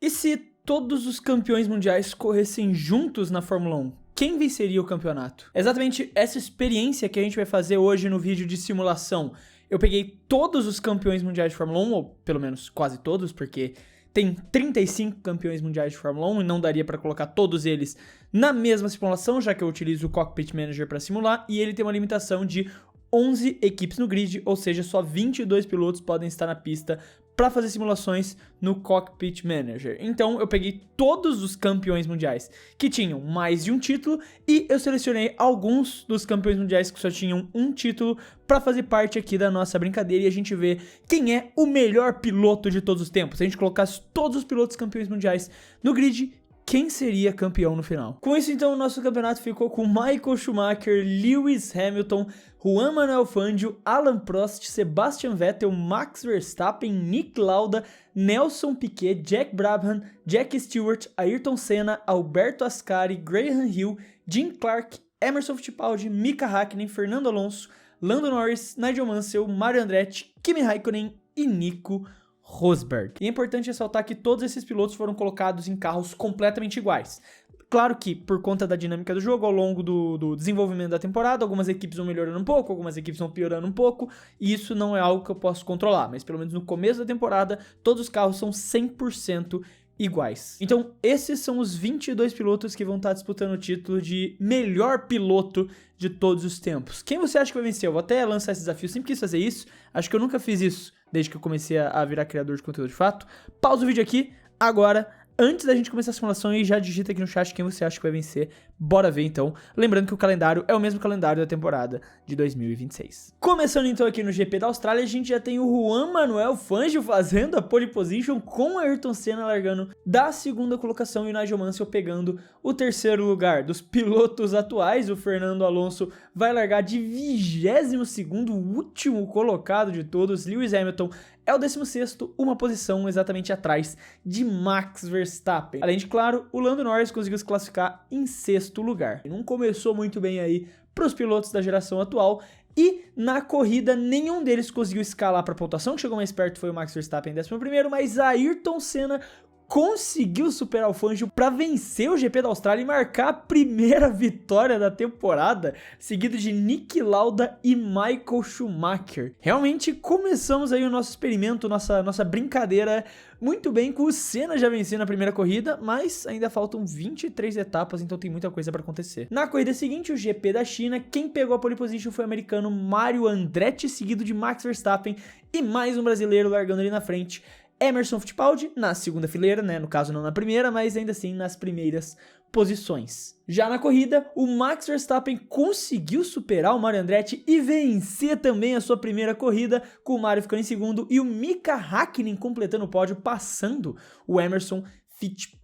E se todos os campeões mundiais corressem juntos na Fórmula 1? Quem venceria o campeonato? Exatamente essa experiência que a gente vai fazer hoje no vídeo de simulação. Eu peguei todos os campeões mundiais de Fórmula 1, ou pelo menos quase todos, porque tem 35 campeões mundiais de Fórmula 1 e não daria para colocar todos eles na mesma simulação, já que eu utilizo o Cockpit Manager para simular, e ele tem uma limitação de 11 equipes no grid, ou seja, só 22 pilotos podem estar na pista para fazer simulações no Cockpit Manager. Então eu peguei todos os campeões mundiais que tinham mais de um título e eu selecionei alguns dos campeões mundiais que só tinham um título para fazer parte aqui da nossa brincadeira e a gente ver quem é o melhor piloto de todos os tempos. Se a gente colocasse todos os pilotos campeões mundiais no grid, quem seria campeão no final? Com isso, então, o nosso campeonato ficou com Michael Schumacher, Lewis Hamilton, Juan Manuel Fangio, Alan Prost, Sebastian Vettel, Max Verstappen, Nick Lauda, Nelson Piquet, Jack Brabham, Jack Stewart, Ayrton Senna, Alberto Ascari, Graham Hill, Jim Clark, Emerson Fittipaldi, Mika Hakkinen, Fernando Alonso, Lando Norris, Nigel Mansell, Mario Andretti, Kimi Raikkonen e Nico Rosberg. E é importante ressaltar que todos esses pilotos foram colocados em carros completamente iguais. Claro que, por conta da dinâmica do jogo, ao longo do desenvolvimento da temporada, algumas equipes vão melhorando um pouco, algumas equipes vão piorando um pouco, e isso não é algo que eu posso controlar, mas pelo menos no começo da temporada, todos os carros são 100% iguais. Então, esses são os 22 pilotos que vão estar disputando o título de melhor piloto de todos os tempos. Quem você acha que vai vencer? Eu vou até lançar esse desafio, sempre quis fazer isso, acho que eu nunca fiz isso desde que eu comecei a virar criador de conteúdo de fato. Pausa o vídeo aqui, agora. Antes da gente começar a simulação, e já digita aqui no chat quem você acha que vai vencer. Bora ver então. Lembrando que o calendário é o mesmo calendário da temporada de 2026. Começando então aqui no GP da Austrália, a gente já tem o Juan Manuel Fangio fazendo a pole position com a Ayrton Senna largando da segunda colocação e o Nigel Mansell pegando o terceiro lugar. Dos pilotos atuais, o Fernando Alonso vai largar de 22º, o último colocado de todos. Lewis Hamilton é o 16º, uma posição exatamente atrás de Max Verstappen. Além de, claro, o Lando Norris conseguiu se classificar em 6º lugar. Não começou muito bem aí para os pilotos da geração atual e na corrida nenhum deles conseguiu escalar para a pontuação. Que chegou mais perto foi o Max Verstappen em 11º, mas Ayrton Senna conseguiu superar o Fangio para vencer o GP da Austrália e marcar a primeira vitória da temporada, seguido de Nick Lauda e Michael Schumacher. Realmente começamos aí o nosso experimento, nossa brincadeira muito bem, com o Senna já vencendo a primeira corrida, mas ainda faltam 23 etapas, então tem muita coisa para acontecer. Na corrida seguinte, o GP da China, quem pegou a pole position foi o americano Mario Andretti, seguido de Max Verstappen e mais um brasileiro largando ali na frente, Emerson Fittipaldi na segunda fileira, né? No caso não na primeira, mas ainda assim nas primeiras posições. Já na corrida, o Max Verstappen conseguiu superar o Mario Andretti e vencer também a sua primeira corrida, com o Mario ficando em segundo e o Mika Hakkinen completando o pódio, passando o Emerson Fittipaldi.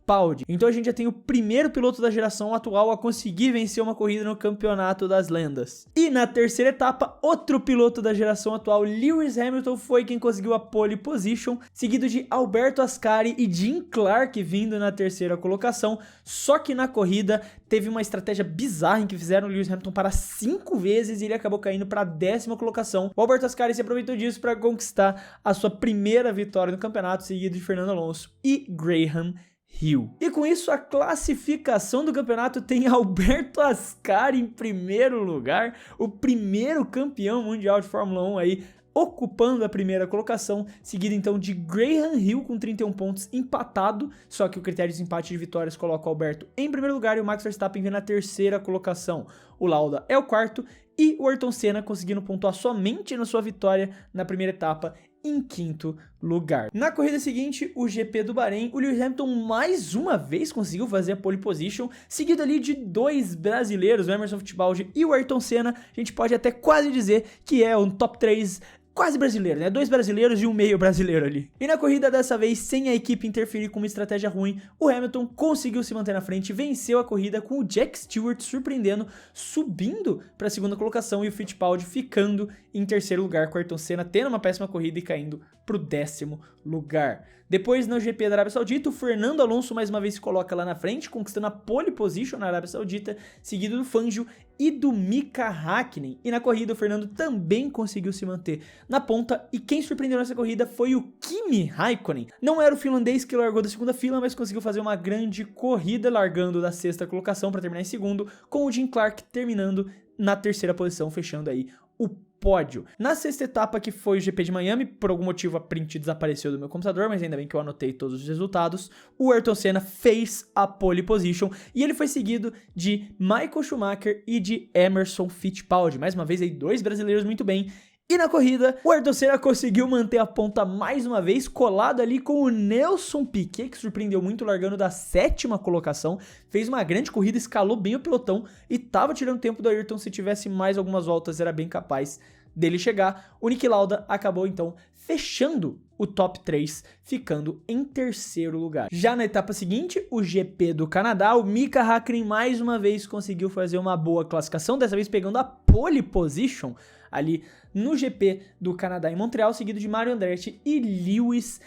Então a gente já tem o primeiro piloto da geração atual a conseguir vencer uma corrida no Campeonato das Lendas. E na terceira etapa, outro piloto da geração atual, Lewis Hamilton, foi quem conseguiu a pole position, seguido de Alberto Ascari e Jim Clark vindo na terceira colocação. Só que na corrida teve uma estratégia bizarra em que fizeram o Lewis Hamilton parar 5 vezes e ele acabou caindo para a 10ª colocação. O Alberto Ascari se aproveitou disso para conquistar a sua primeira vitória no campeonato, seguido de Fernando Alonso e Graham Hill. E com isso, a classificação do campeonato tem Alberto Ascari em primeiro lugar, o primeiro campeão mundial de Fórmula 1 aí, ocupando a primeira colocação, seguido então de Graham Hill com 31 pontos, empatado, só que o critério de empate de vitórias coloca o Alberto em primeiro lugar e o Max Verstappen vem na terceira colocação. O Lauda é o quarto e o Ayrton Senna conseguindo pontuar somente na sua vitória na primeira etapa em 5º lugar. Na corrida seguinte, o GP do Bahrein, o Lewis Hamilton mais uma vez conseguiu fazer a pole position, seguido ali de 2 brasileiros, o Emerson Fittipaldi e o Ayrton Senna. A gente pode até quase dizer que é um top 3 quase brasileiro, né? 2 brasileiros e um meio brasileiro ali. E na corrida dessa vez, sem a equipe interferir com uma estratégia ruim, o Hamilton conseguiu se manter na frente, venceu a corrida com o Jack Stewart surpreendendo, subindo para a segunda colocação e o Fittipaldi ficando em terceiro lugar, com o Ayrton Senna tendo uma péssima corrida e caindo pro 10º lugar. Depois, no GP da Arábia Saudita, o Fernando Alonso mais uma vez se coloca lá na frente, conquistando a pole position na Arábia Saudita, seguido do Fangio e do Mika Häkkinen. E na corrida, o Fernando também conseguiu se manter na ponta, e quem surpreendeu nessa corrida foi o Kimi Raikkonen. Não era o finlandês que largou da segunda fila, mas conseguiu fazer uma grande corrida, largando da 6ª colocação para terminar em segundo, com o Jim Clark terminando na 3ª posição, fechando aí o pódio. Na 6ª etapa, que foi o GP de Miami, por algum motivo a print desapareceu do meu computador, mas ainda bem que eu anotei todos os resultados, o Ayrton Senna fez a pole position e ele foi seguido de Michael Schumacher e de Emerson Fittipaldi. Mais uma vez aí, 2 brasileiros muito bem. E na corrida, o Ayrton Senna conseguiu manter a ponta mais uma vez, colado ali com o Nelson Piquet, que surpreendeu muito, largando da 7ª colocação, fez uma grande corrida, escalou bem o pelotão e tava tirando tempo do Ayrton. Se tivesse mais algumas voltas, era bem capaz dele chegar. O Niki Lauda acabou então fechando o top 3, ficando em 3º lugar. Já na etapa seguinte, o GP do Canadá, o Mika Häkkinen mais uma vez conseguiu fazer uma boa classificação, dessa vez pegando a pole position ali no GP do Canadá em Montreal, seguido de Mario Andretti e Lewis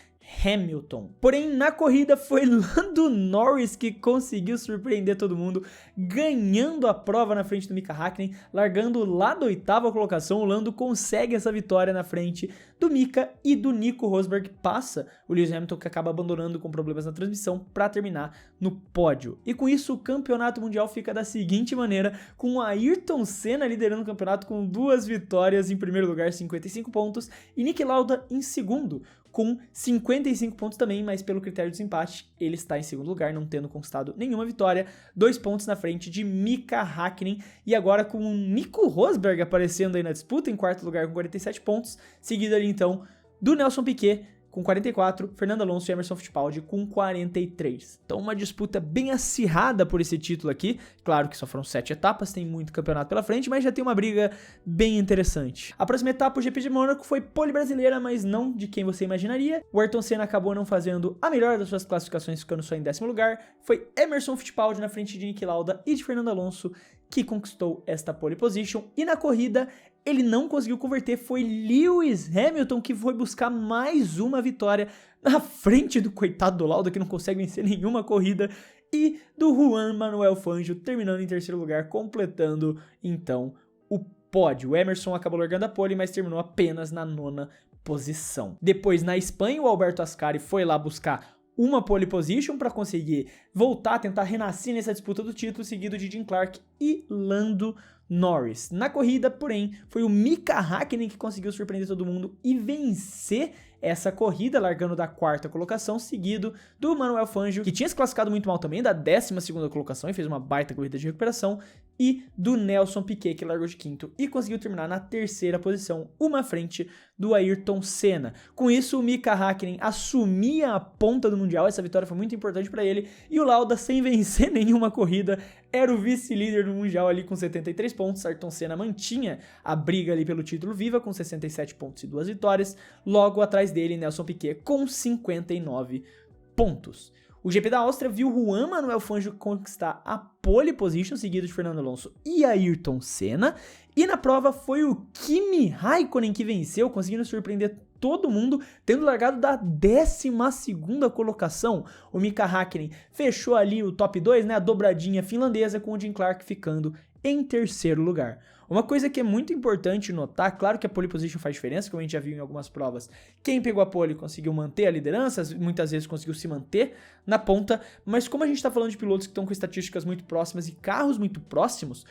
Hamilton. Porém, na corrida foi Lando Norris que conseguiu surpreender todo mundo, ganhando a prova na frente do Mika Häkkinen, largando lá da 8ª colocação. O Lando consegue essa vitória na frente do Mika e do Nico Rosberg, passa o Lewis Hamilton, que acaba abandonando com problemas na transmissão, para terminar no pódio. E com isso, o campeonato mundial fica da seguinte maneira, com o Ayrton Senna liderando o campeonato com 2 vitórias, em primeiro lugar 55 pontos, e Niki Lauda em segundo, com 55 pontos também, mas pelo critério de desempate, ele está em segundo lugar, não tendo conquistado nenhuma vitória, 2 pontos na frente de Mika Häkkinen, e agora com o Nico Rosberg aparecendo aí na disputa, em 4º lugar com 47 pontos, seguido ali então do Nelson Piquet, com 44, Fernando Alonso e Emerson Fittipaldi com 43. Então uma disputa bem acirrada por esse título aqui. Claro que só foram 7 etapas, tem muito campeonato pela frente, mas já tem uma briga bem interessante. A próxima etapa, o GP de Mônaco, foi pole brasileira, mas não de quem você imaginaria. O Ayrton Senna acabou não fazendo a melhor das suas classificações, ficando só em 10º lugar. Foi Emerson Fittipaldi na frente de Niki Lauda e de Fernando Alonso que conquistou esta pole position. E na corrida, ele não conseguiu converter, foi Lewis Hamilton que foi buscar mais uma vitória na frente do coitado do Lauda, que não consegue vencer nenhuma corrida, e do Juan Manuel Fangio, terminando em 3º lugar, completando então o pódio. O Emerson acabou largando a pole, mas terminou apenas na 9ª posição. Depois, na Espanha, o Alberto Ascari foi lá buscar uma pole position para conseguir voltar, tentar renascer nessa disputa do título, seguido de Jim Clark e Lando Norris. Na corrida, porém, foi o Mika Häkkinen que conseguiu surpreender todo mundo e vencer essa corrida, largando da 4ª colocação, seguido do Manuel Fangio, que tinha se classificado muito mal também, da 12ª colocação e fez uma baita corrida de recuperação, e do Nelson Piquet, que largou de 5º e conseguiu terminar na 3ª posição, uma à frente do Ayrton Senna. Com isso, o Mika Häkkinen assumia a ponta do Mundial, essa vitória foi muito importante para ele, e o Lauda, sem vencer nenhuma corrida, era o vice-líder do Mundial ali com 73 pontos. Ayrton Senna mantinha a briga ali pelo título viva com 67 pontos e 2 vitórias. Logo atrás dele, Nelson Piquet com 59 pontos. O GP da Áustria viu Juan Manuel Fangio conquistar a pole position, seguido de Fernando Alonso e Ayrton Senna. E na prova foi o Kimi Raikkonen que venceu, conseguindo surpreender todo mundo, tendo largado da 12ª colocação. O Mika Häkkinen fechou ali o top 2, né, a dobradinha finlandesa, com o Jim Clark ficando em 3º lugar. Uma coisa que é muito importante notar, claro que a pole position faz diferença, como a gente já viu em algumas provas, quem pegou a pole conseguiu manter a liderança, muitas vezes conseguiu se manter na ponta, mas como a gente está falando de pilotos que estão com estatísticas muito próximas e carros muito próximos,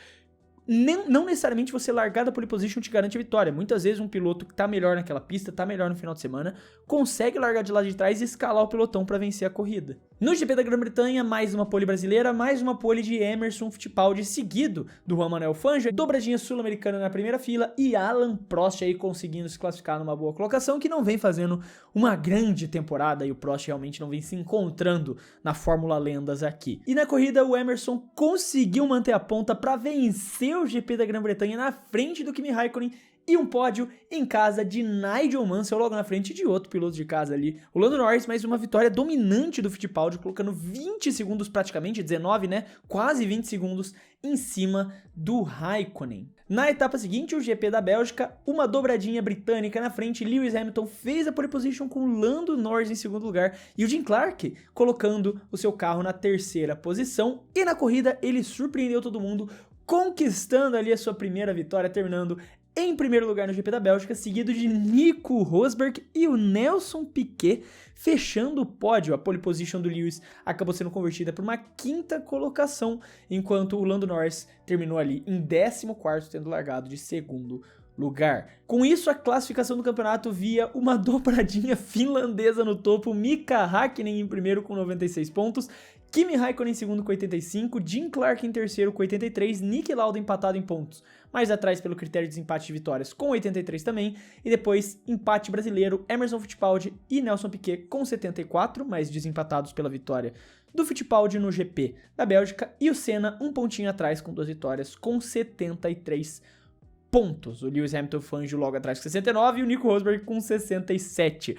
não necessariamente você largar da pole position te garante a vitória. Muitas vezes um piloto que tá melhor naquela pista, tá melhor no final de semana, consegue largar de lá de trás e escalar o pelotão para vencer a corrida. No GP da Grã-Bretanha, mais uma pole brasileira, mais uma pole de Emerson Fittipaldi, seguido do Juan Manuel Fangio, dobradinha sul-americana na primeira fila, e Alan Prost aí conseguindo se classificar numa boa colocação, que não vem fazendo uma grande temporada, e o Prost realmente não vem se encontrando na Fórmula Lendas aqui. E na corrida, o Emerson conseguiu manter a ponta para vencer o GP da Grã-Bretanha na frente do Kimi Raikkonen e um pódio em casa de Nigel Mansell, logo na frente de outro piloto de casa ali, o Lando Norris, mas uma vitória dominante do Fittipaldi, colocando 20 segundos praticamente, 19, né, quase 20 segundos em cima do Raikkonen. Na etapa seguinte, o GP da Bélgica, uma dobradinha britânica na frente, Lewis Hamilton fez a pole position com Lando Norris em segundo lugar e o Jim Clark colocando o seu carro na terceira posição, e na corrida ele surpreendeu todo mundo, conquistando ali a sua primeira vitória, terminando em primeiro lugar no GP da Bélgica, seguido de Nico Rosberg e o Nelson Piquet, fechando o pódio. A pole position do Lewis acabou sendo convertida por uma quinta colocação, enquanto o Lando Norris terminou ali em 14º, tendo largado de segundo lugar. Com isso, a classificação do campeonato via uma dobradinha finlandesa no topo, Mika Hakkinen em primeiro com 96 pontos, Kimi Raikkonen em segundo com 85, Jim Clark em terceiro com 83, Niki Lauda empatado em pontos, mais atrás pelo critério de desempate de vitórias com 83 também, e depois empate brasileiro, Emerson Fittipaldi e Nelson Piquet com 74, mais desempatados pela vitória do Fittipaldi no GP da Bélgica, e o Senna um pontinho atrás com 2 vitórias com 73 pontos. O Lewis Hamilton Fangio logo atrás com 69 e o Nico Rosberg com 67.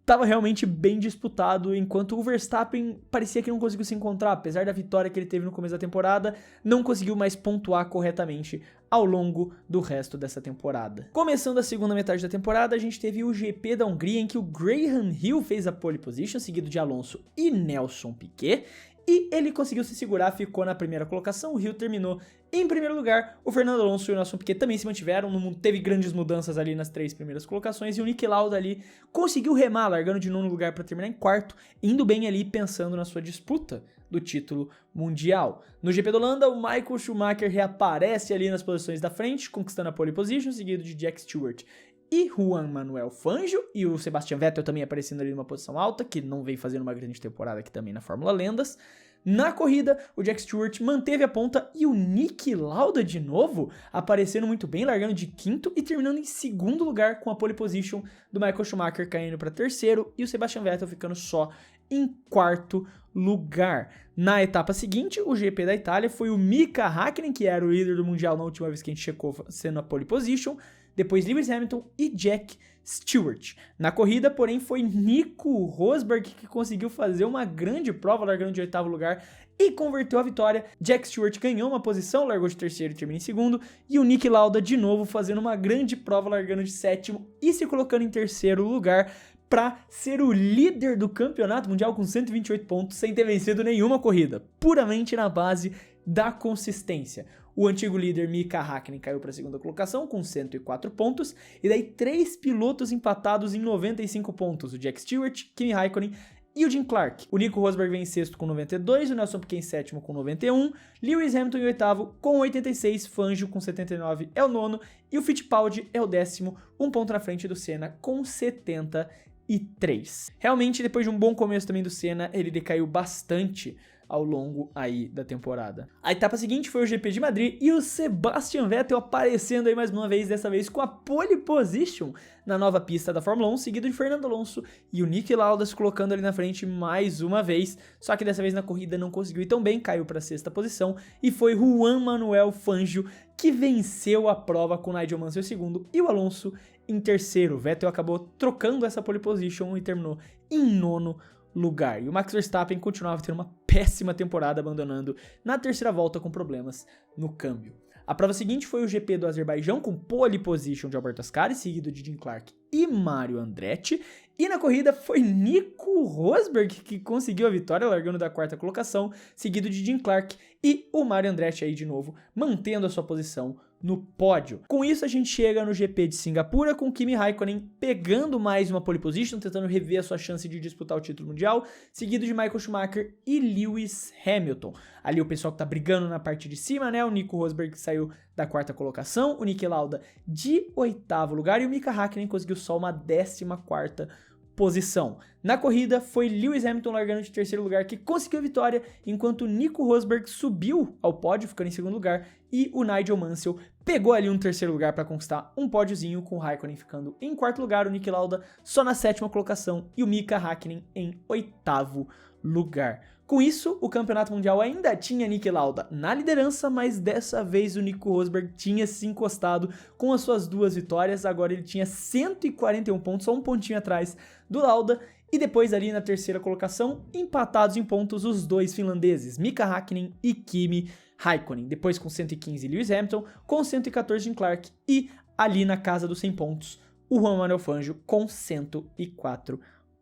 Tava realmente bem disputado, enquanto o Verstappen parecia que não conseguiu se encontrar, apesar da vitória que ele teve no começo da temporada, não conseguiu mais pontuar corretamente ao longo do resto dessa temporada. Começando a segunda metade da temporada, a gente teve o GP da Hungria, em que o Graham Hill fez a pole position, seguido de Alonso e Nelson Piquet, e ele conseguiu se segurar, ficou na primeira colocação. O Hill terminou em primeiro lugar, o Fernando Alonso e o Nelson Piquet também se mantiveram, não teve grandes mudanças ali nas 3 primeiras colocações, e o Niki Lauda ali conseguiu remar, largando de 9º lugar para terminar em 4º, indo bem ali pensando na sua disputa do título mundial. No GP da Holanda, o Michael Schumacher reaparece ali nas posições da frente, conquistando a pole position, seguido de Jack Stewart e Juan Manuel Fangio, e o Sebastian Vettel também aparecendo ali numa posição alta, que não vem fazendo uma grande temporada aqui também na Fórmula Lendas. Na corrida, o Jack Stewart manteve a ponta e o Niki Lauda de novo aparecendo muito bem, largando de 5º e terminando em segundo lugar, com a pole position do Michael Schumacher caindo para 3º e o Sebastian Vettel ficando só em 4º lugar. Na etapa seguinte, o GP da Itália, foi o Mika Hakkinen, que era o líder do Mundial na última vez que a gente checou, sendo a pole position, depois Lewis Hamilton e Jack Stewart. Na corrida, porém, foi Nico Rosberg que conseguiu fazer uma grande prova, largando de 8º lugar e converteu a vitória. Jack Stewart ganhou uma posição, largou de 3º e terminou em 2º, e o Niki Lauda de novo fazendo uma grande prova, largando de 7º e se colocando em 3º lugar, para ser o líder do campeonato mundial com 128 pontos, sem ter vencido nenhuma corrida, puramente na base da consistência. O antigo líder Mika Hakkinen caiu para a segunda colocação com 104 pontos, e daí 3 pilotos empatados em 95 pontos, o Jack Stewart, Kimi Raikkonen e o Jim Clark. O Nico Rosberg vem em 6º com 92, o Nelson Piquet em 7º com 91, Lewis Hamilton em 8º com 86, Fangio com 79 é o 9º, e o Fittipaldi é o 10º, um ponto na frente do Senna com 73. Realmente, depois de um bom começo também do Senna, ele decaiu bastante ao longo aí da temporada. A etapa seguinte foi o GP de Madrid e o Sebastian Vettel aparecendo aí mais uma vez, dessa vez com a pole position na nova pista da Fórmula 1, seguido de Fernando Alonso e o Niki Lauda se colocando ali na frente mais uma vez, só que dessa vez na corrida não conseguiu ir tão bem, caiu para a 6ª posição, e foi Juan Manuel Fangio que venceu a prova com Nigel Mansell em 2º e o Alonso em 3º. Vettel acabou trocando essa pole position e terminou em 9º lugar. E o Max Verstappen continuava tendo uma péssima temporada, abandonando na 3ª volta com problemas no câmbio. A prova seguinte foi o GP do Azerbaijão, com pole position de Alberto Ascari, seguido de Jim Clark e Mario Andretti. E na corrida foi Nico Rosberg que conseguiu a vitória, largando da 4ª colocação, seguido de Jim Clark e o Mario Andretti aí de novo, mantendo a sua posição no pódio. Com isso, a gente chega no GP de Singapura, com Kimi Raikkonen pegando mais uma pole position, tentando rever a sua chance de disputar o título mundial, seguido de Michael Schumacher e Lewis Hamilton. Ali o pessoal que tá brigando na parte de cima, né? O Nico Rosberg saiu da 4ª colocação, o Niki Lauda de 8º lugar e o Mika Hakkinen conseguiu só uma 14ª posição. Na corrida, foi Lewis Hamilton largando de 3º lugar que conseguiu a vitória, enquanto Nico Rosberg subiu ao pódio, ficando em 2º lugar, e o Nigel Mansell pegou ali um 3º lugar para conquistar um pódiozinho, com o Raikkonen ficando em 4º lugar, o Niki Lauda só na 7ª colocação e o Mika Hakkinen em 8º lugar. Com isso, o campeonato mundial ainda tinha Niki Lauda na liderança, mas dessa vez o Nico Rosberg tinha se encostado com as suas 2 vitórias. Agora ele tinha 141 pontos, só um pontinho atrás do Lauda. E depois ali na terceira colocação, empatados em pontos os 2 finlandeses, Mika Häkkinen e Kimi Raikkonen. Depois com 115 Lewis Hamilton, com 114 Jim Clark e ali na casa dos 100 pontos, o Juan Manuel Fangio com 104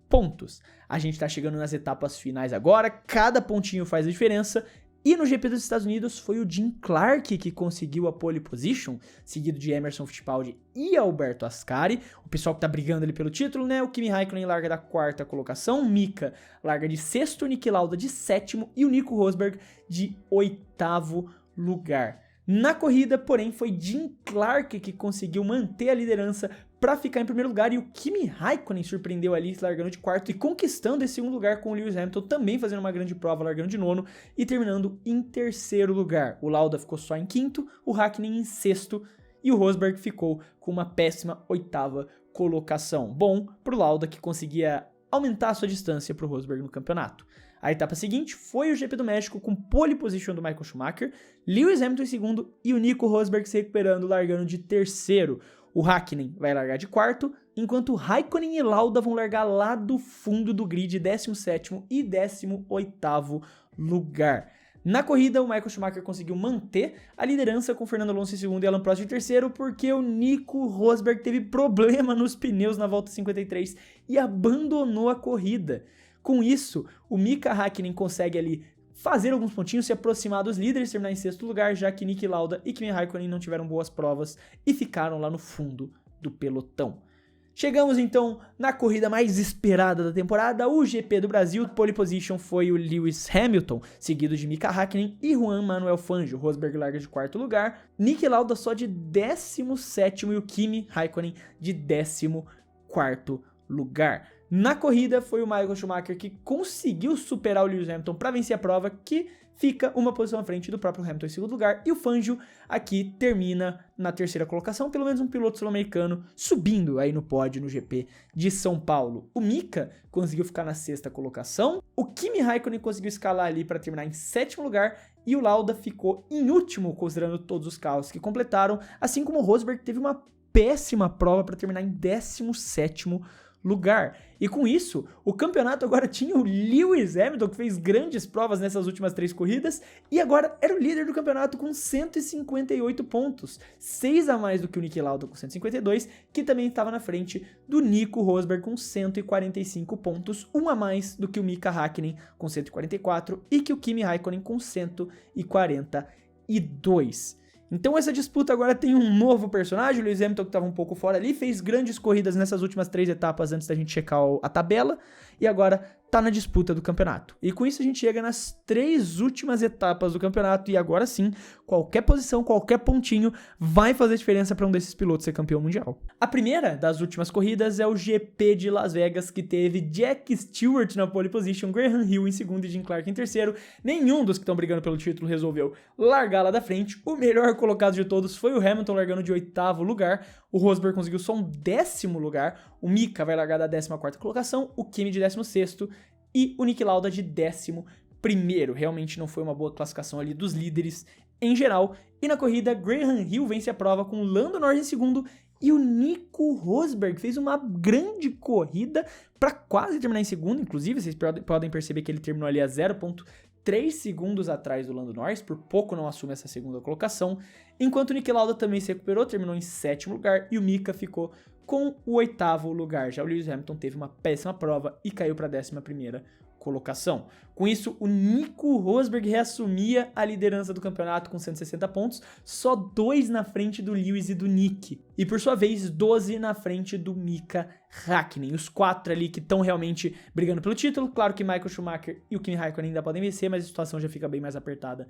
pontos. A gente tá chegando nas etapas finais agora, cada pontinho faz a diferença. E no GP dos Estados Unidos foi o Jim Clark que conseguiu a pole position, seguido de Emerson Fittipaldi e Alberto Ascari. O pessoal que tá brigando ali pelo título, né? O Kimi Raikkonen larga da 4ª colocação, Mika larga de 6º, Niki Lauda de 7º e o Nico Rosberg de 8º lugar. Na corrida, porém, foi Jim Clark que conseguiu manter a liderança para ficar em primeiro lugar, e o Kimi Raikkonen surpreendeu ali, largando de 4º e conquistando esse 2º lugar, com o Lewis Hamilton também fazendo uma grande prova, largando de 9º e terminando em 3º lugar. O Lauda ficou só em 5º, o Häkkinen em 6º e o Rosberg ficou com uma péssima 8ª colocação. Bom pro Lauda, que conseguia aumentar a sua distância pro Rosberg no campeonato. A etapa seguinte foi o GP do México com pole position do Michael Schumacher, Lewis Hamilton em 2º e o Nico Rosberg se recuperando, largando de 3º. O Häkkinen vai largar de 4º, enquanto Raikkonen e Lauda vão largar lá do fundo do grid, 17º e 18º lugar. Na corrida, o Michael Schumacher conseguiu manter a liderança com Fernando Alonso em 2º e Alan Prost em 3º, porque o Nico Rosberg teve problema nos pneus na volta 53 e abandonou a corrida. Com isso, o Mika Häkkinen consegue ali fazer alguns pontinhos, se aproximar dos líderes, terminar em 6º lugar, já que Niki Lauda e Kimi Raikkonen não tiveram boas provas e ficaram lá no fundo do pelotão. Chegamos então na corrida mais esperada da temporada, o GP do Brasil. Pole position foi o Lewis Hamilton, seguido de Mika Häkkinen e Juan Manuel Fangio. Rosberg larga de 4º lugar, Niki Lauda só de 17º e o Kimi Raikkonen de 14º lugar. Na corrida foi o Michael Schumacher que conseguiu superar o Lewis Hamilton para vencer a prova, que fica uma posição à frente do próprio Hamilton em 2º lugar, e o Fangio aqui termina na 3ª colocação, pelo menos um piloto sul-americano subindo aí no pódio no GP de São Paulo. O Mika conseguiu ficar na 6ª colocação, o Kimi Raikkonen conseguiu escalar ali para terminar em 7º lugar, e o Lauda ficou em último, considerando todos os carros que completaram, assim como o Rosberg teve uma péssima prova para terminar em 17º lugar. E com isso, o campeonato agora tinha o Lewis Hamilton, que fez grandes provas nessas últimas 3 corridas, e agora era o líder do campeonato com 158 pontos, 6 a mais do que o Niki Lauda com 152, que também estava na frente do Nico Rosberg com 145 pontos, 1 a mais do que o Mika Häkkinen com 144 e que o Kimi Raikkonen com 142. Então essa disputa agora tem um novo personagem, o Lewis Hamilton, que estava um pouco fora ali, fez grandes corridas nessas últimas 3 etapas antes da gente checar a tabela, e agora tá na disputa do campeonato. E com isso a gente chega nas 3 últimas etapas do campeonato, e agora sim, qualquer posição, qualquer pontinho vai fazer diferença para um desses pilotos ser campeão mundial. A primeira das últimas corridas é o GP de Las Vegas, que teve Jack Stewart na pole position, Graham Hill em 2º e Jim Clark em 3º. Nenhum dos que estão brigando pelo título resolveu largar lá da frente. O melhor colocado de todos foi o Hamilton, largando de 8º lugar. O Rosberg conseguiu só um 10º lugar. O Mika vai largar da 14ª colocação, o Kimi de 16º e o Niki Lauda de 11º. Realmente não foi uma boa classificação ali dos líderes em geral. E na corrida, Graham Hill vence a prova com Lando Norris em 2º e o Nico Rosberg fez uma grande corrida para quase terminar em 2º. Inclusive, vocês podem perceber que ele terminou ali a 0,3 segundos atrás do Lando Norris, por pouco não assume essa 2ª colocação, enquanto o Niki Lauda também se recuperou, terminou em 7º lugar, e o Mika ficou com o 8º lugar. Já o Lewis Hamilton teve uma péssima prova e caiu para a 11ª colocação. Com isso, o Nico Rosberg reassumia a liderança do campeonato com 160 pontos, só 2 na frente do Lewis e do Nick, e por sua vez 12 na frente do Mika Häkkinen. Os 4 ali que estão realmente brigando pelo título. Claro que Michael Schumacher e o Kimi Raikkonen ainda podem vencer, mas a situação já fica bem mais apertada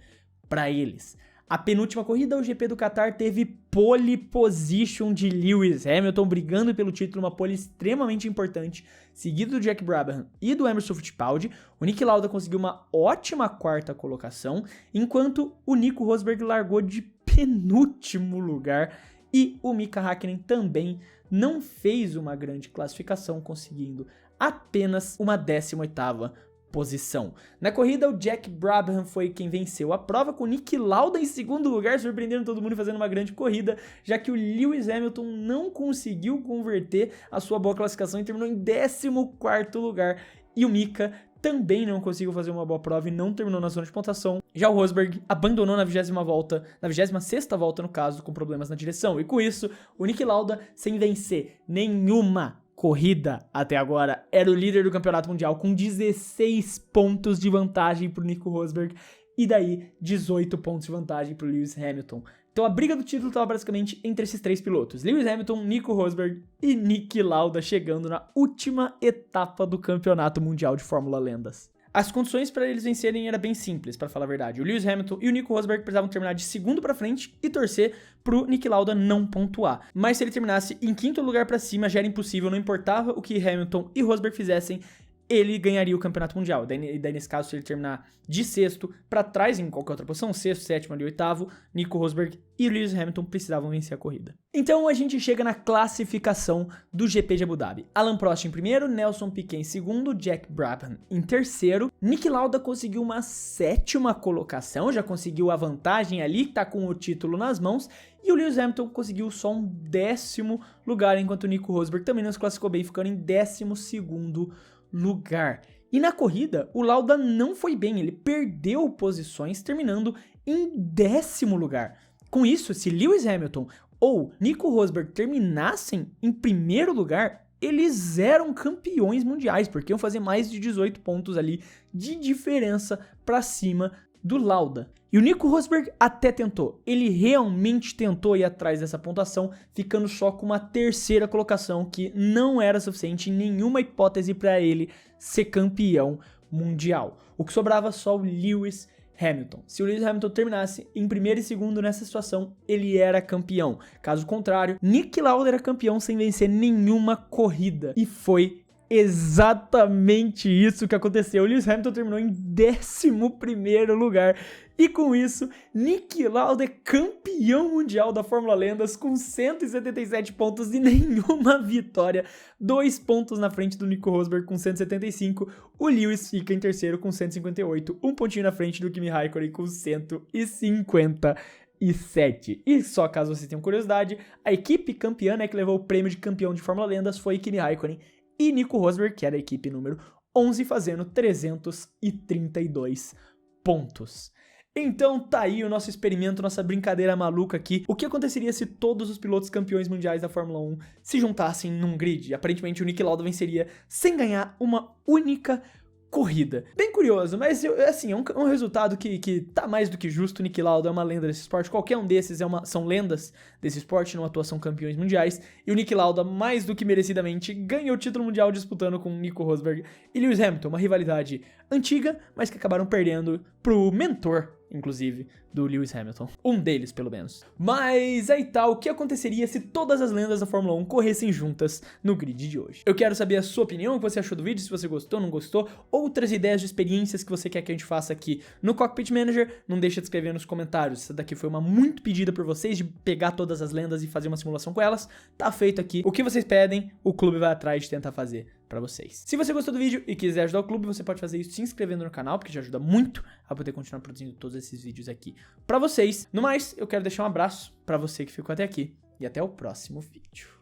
para eles. A penúltima corrida, o GP do Qatar, teve pole position de Lewis Hamilton brigando pelo título, uma pole extremamente importante, seguido do Jack Brabham e do Emerson Fittipaldi. O Niki Lauda conseguiu uma ótima 4ª colocação, enquanto o Nico Rosberg largou de penúltimo lugar, e o Mika Häkkinen também não fez uma grande classificação, conseguindo apenas uma 18ª posição. Na corrida, o Jack Brabham foi quem venceu a prova, com o Niki Lauda em segundo lugar, surpreendendo todo mundo e fazendo uma grande corrida, já que o Lewis Hamilton não conseguiu converter a sua boa classificação e terminou em 14º lugar. E o Mika também não conseguiu fazer uma boa prova e não terminou na zona de pontuação. Já o Rosberg abandonou na 26ª volta, no caso, com problemas na direção. E com isso, o Niki Lauda, sem vencer nenhuma corrida até agora, era o líder do campeonato mundial com 16 pontos de vantagem pro Nico Rosberg e daí 18 pontos de vantagem pro Lewis Hamilton. Então a briga do título estava basicamente entre esses 3 pilotos, Lewis Hamilton, Nico Rosberg e Niki Lauda, chegando na última etapa do campeonato mundial de Fórmula Lendas. As condições para eles vencerem era bem simples, para falar a verdade. O Lewis Hamilton e o Nico Rosberg precisavam terminar de segundo para frente e torcer pro Niki Lauda não pontuar. Mas se ele terminasse em 5º lugar para cima, já era impossível, não importava o que Hamilton e Rosberg fizessem, ele ganharia o campeonato mundial. Daí nesse caso, se ele terminar de 6º para trás, em qualquer outra posição, 6º, 7º ali, 8º, Nico Rosberg e Lewis Hamilton precisavam vencer a corrida. Então a gente chega na classificação do GP de Abu Dhabi. Alain Prost em primeiro, Nelson Piquet em segundo, Jack Brabham em terceiro. Niki Lauda conseguiu uma 7ª colocação, já conseguiu a vantagem ali, tá com o título nas mãos. E o Lewis Hamilton conseguiu só um 10º lugar, enquanto o Nico Rosberg também não se classificou bem, ficando em 12º lugar. E na corrida, o Lauda não foi bem, ele perdeu posições, terminando em 10º lugar. Com isso, se Lewis Hamilton ou Nico Rosberg terminassem em primeiro lugar, eles eram campeões mundiais, porque iam fazer mais de 18 pontos ali de diferença para cima do Lauda. E o Nico Rosberg até tentou, ele realmente tentou ir atrás dessa pontuação, ficando só com uma 3ª colocação, que não era suficiente em nenhuma hipótese para ele ser campeão mundial. O que sobrava só o Lewis Hamilton. Se o Lewis Hamilton terminasse em primeiro e segundo nessa situação, ele era campeão. Caso contrário, Niki Lauda era campeão sem vencer nenhuma corrida. E foi exatamente isso que aconteceu. O Lewis Hamilton terminou em 11º lugar. E com isso, Niki Lauda é campeão mundial da Fórmula Lendas com 177 pontos e nenhuma vitória. 2 pontos na frente do Nico Rosberg com 175. O Lewis fica em terceiro com 158. Um pontinho na frente do Kimi Raikkonen com 157. E só caso vocês tenham curiosidade, a equipe campeã, né, que levou o prêmio de campeão de Fórmula Lendas foi Kimi Raikkonen e Nico Rosberg, que era a equipe número 11, fazendo 332 pontos. Então tá aí o nosso experimento, nossa brincadeira maluca aqui. O que aconteceria se todos os pilotos campeões mundiais da Fórmula 1 se juntassem num grid? Aparentemente o Niki Lauda venceria sem ganhar uma única corrida. Bem curioso, mas assim, é um resultado que tá mais do que justo. O Niki Lauda é uma lenda desse esporte, qualquer um desses são lendas desse esporte, não à toa são campeões mundiais, e o Niki Lauda, mais do que merecidamente, ganhou o título mundial disputando com Nico Rosberg e Lewis Hamilton, uma rivalidade antiga, mas que acabaram perdendo pro mentor, inclusive, do Lewis Hamilton. Um deles, pelo menos. Mas aí tá, o que aconteceria se todas as lendas da Fórmula 1 corressem juntas no grid de hoje? Eu quero saber a sua opinião, o que você achou do vídeo, se você gostou, não gostou, outras ideias de experiências que você quer que a gente faça aqui no Cockpit Manager, não deixa de escrever nos comentários. Essa daqui foi uma muito pedida por vocês, de pegar todas as lendas e fazer uma simulação com elas. Tá feito aqui. O que vocês pedem, o clube vai atrás de tentar fazer pra vocês. Se você gostou do vídeo e quiser ajudar o clube, você pode fazer isso se inscrevendo no canal, porque já ajuda muito a poder continuar produzindo todos esses vídeos aqui pra vocês. No mais, eu quero deixar um abraço pra você que ficou até aqui e até o próximo vídeo.